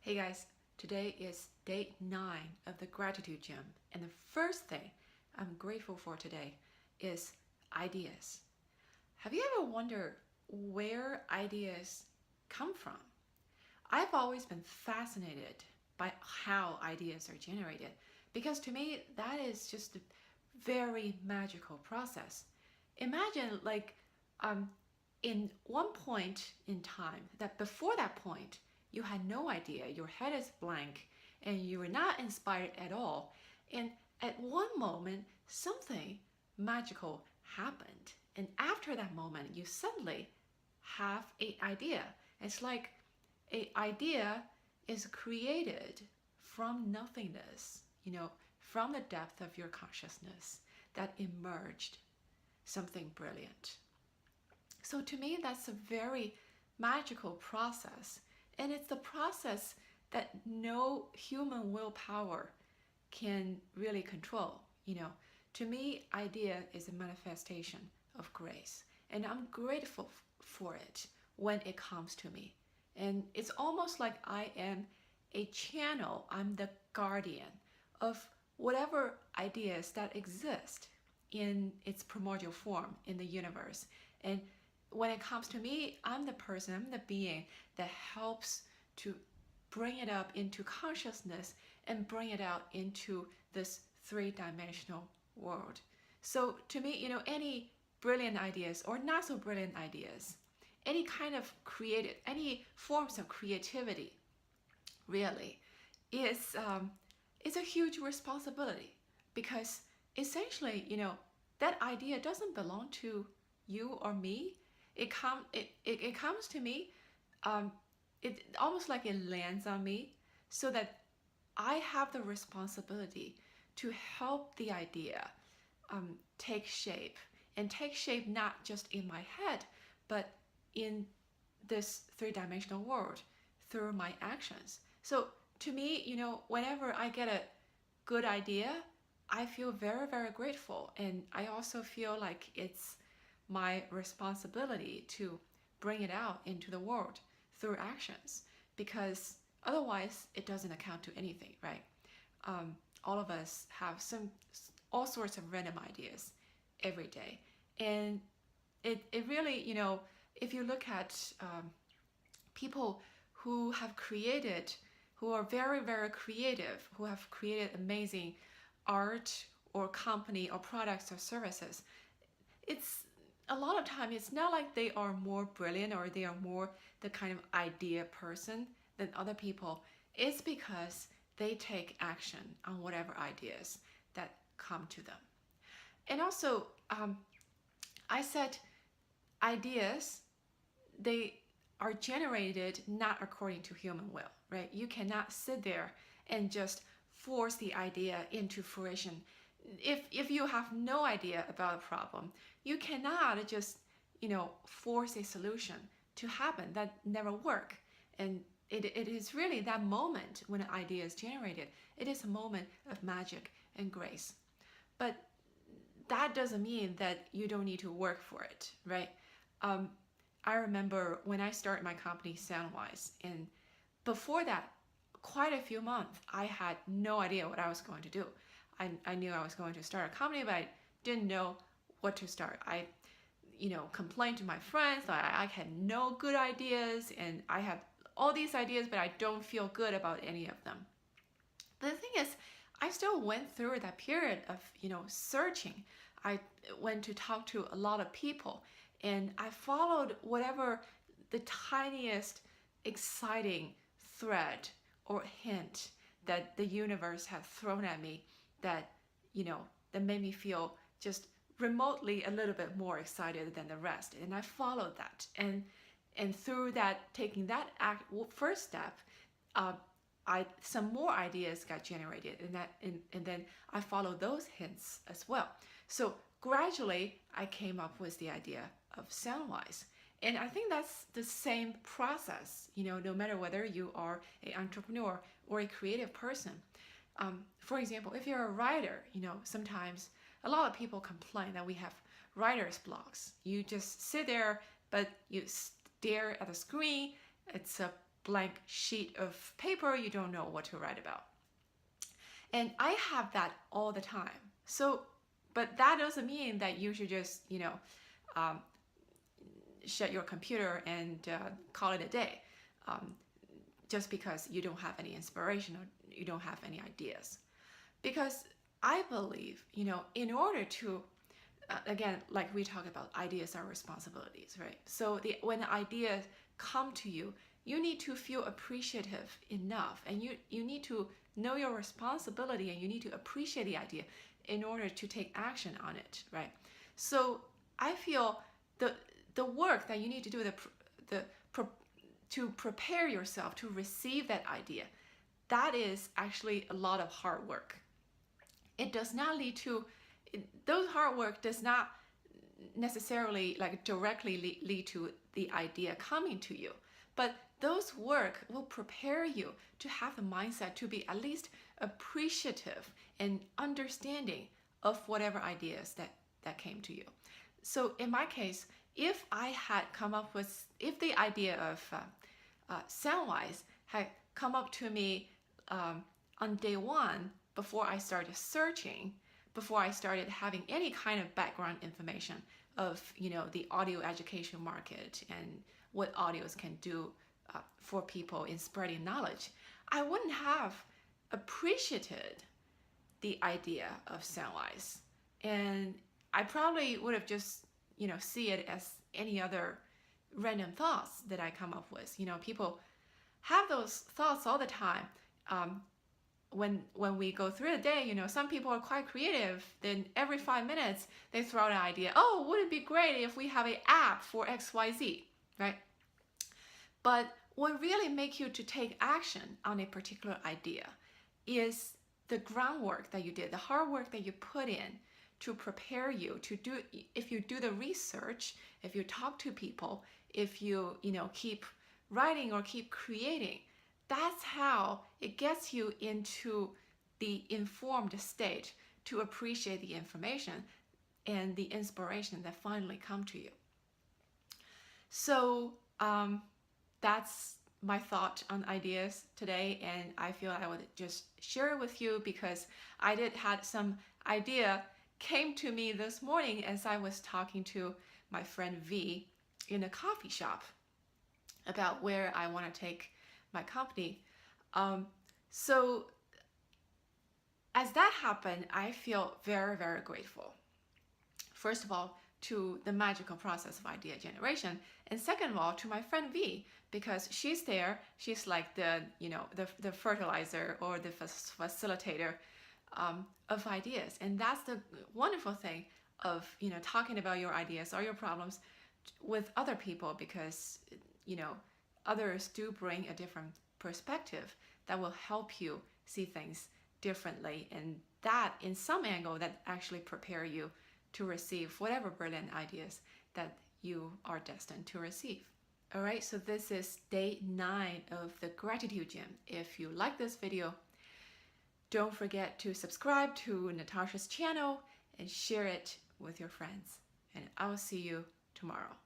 Hey guys, today is day 9 of the Gratitude Gym, and the first thing I'm grateful for today is ideas. Have you ever wondered where ideas come from? I've always been fascinated by how ideas are generated because to me that is just a very magical process. Imagine um, in one point in time that before that point you had no idea, your head is blank and you were not inspired at all, and at one moment something magical happened, and after that moment you suddenly have an idea. It's like an idea is created from nothingness, from the depth of your consciousness that emerged something brilliant. So to me, that's a very magical process. And it's the process that no human willpower can really control. To me, idea is a manifestation of grace. And I'm grateful for it when it comes to me. And it's almost like I am a channel, I'm the guardian of whatever ideas that exist in its primordial form in the universe. And when it comes to me, I'm the person, I'm the being that helps to bring it up into consciousness and bring it out into this three-dimensional world. So to me, any brilliant ideas or not so brilliant ideas, any kind of creative, any forms of creativity, really, is a huge responsibility because essentially, that idea doesn't belong to you or me. It comes to me, it almost like it lands on me, so that I have the responsibility to help the idea take shape, and take shape not just in my head, but in this three-dimensional world through my actions. So to me, whenever I get a good idea, I feel very, very grateful. And I also feel like it's my responsibility to bring it out into the world through actions, because otherwise it doesn't account to anything, right? All of us have all sorts of random ideas every day. And it really, if you look at people who have created, who are very, very creative, who have created amazing art or company or products or services, it's a lot of time it's not like they are more brilliant or they are more the kind of idea person than other people. It's because they take action on whatever ideas that come to them. And also, I said ideas, they are generated not according to human will, right? You cannot sit there and just force the idea into fruition. If you have no idea about a problem, you cannot just, force a solution to happen. That never work. And it is really that moment when an idea is generated. It is a moment of magic and grace. But that doesn't mean that you don't need to work for it, right? I remember when I started my company Soundwise, and before that, quite a few months, I had no idea what I was going to do. I knew I was going to start a company, but I didn't know what to start. I, complained to my friends that I had no good ideas, and I have all these ideas, but I don't feel good about any of them. But the thing is, I still went through that period of, searching. I went to talk to a lot of people, and I followed whatever the tiniest exciting thread or hint that the universe had thrown at me that, that made me feel just remotely a little bit more excited than the rest. And I followed that. And through that, taking that first step, some more ideas got generated, and then I followed those hints as well. So gradually, I came up with the idea of Soundwise. And I think that's the same process, no matter whether you are an entrepreneur or a creative person. For example, if you're a writer, sometimes a lot of people complain that we have writer's blocks. You just sit there, but you stare at the screen. It's a blank sheet of paper, you don't know what to write about. And I have that all the time. So, but that doesn't mean that you should just, um, shut your computer and call it a day, just because you don't have any inspiration or you don't have any ideas. Because I believe, in order to, again, like we talk about, ideas are responsibilities, right? So when the ideas come to you, you need to feel appreciative enough, and you need to know your responsibility, and you need to appreciate the idea in order to take action on it, right? So I feel the work that you need to do, to prepare yourself to receive that idea, that is actually a lot of hard work. It does not lead to, those hard work does not necessarily like directly lead to the idea coming to you, but those work will prepare you to have the mindset to be at least appreciative and understanding of whatever ideas that came to you. So in my case, if I had come up with, if the idea of Soundwise had come up to me on day one, before I started searching, before I started having any kind of background information of the audio education market and what audios can do for people in spreading knowledge, I wouldn't have appreciated the idea of Soundwise, and I probably would have just see it as any other random thoughts that I come up with. People have those thoughts all the time. When we go through the day, some people are quite creative. Then every 5 minutes, they throw out an idea. Oh, would it be great if we have an app for XYZ, right? But what really makes you to take action on a particular idea is the groundwork that you did, the hard work that you put in to prepare you to do. If you do the research, if you talk to people, if you keep writing or keep creating, that's how it gets you into the informed state to appreciate the information and the inspiration that finally come to you. So that's my thought on ideas today, and I feel I would just share it with you because I did had some idea came to me this morning as I was talking to my friend V in a coffee shop about where I want to take my company. So as that happened, I feel very, very grateful. First of all, to the magical process of idea generation, and second of all, to my friend V, because she's there. She's like the fertilizer or the facilitator of ideas, and that's the wonderful thing of talking about your ideas or your problems with other people, because others do bring a different perspective that will help you see things differently, and that in some angle that actually prepare you to receive whatever brilliant ideas that you are destined to receive. All right, so this is day 9 of the Gratitude Gym. If you like this video, don't forget to subscribe to Natasha's channel and share it with your friends. And I'll see you tomorrow.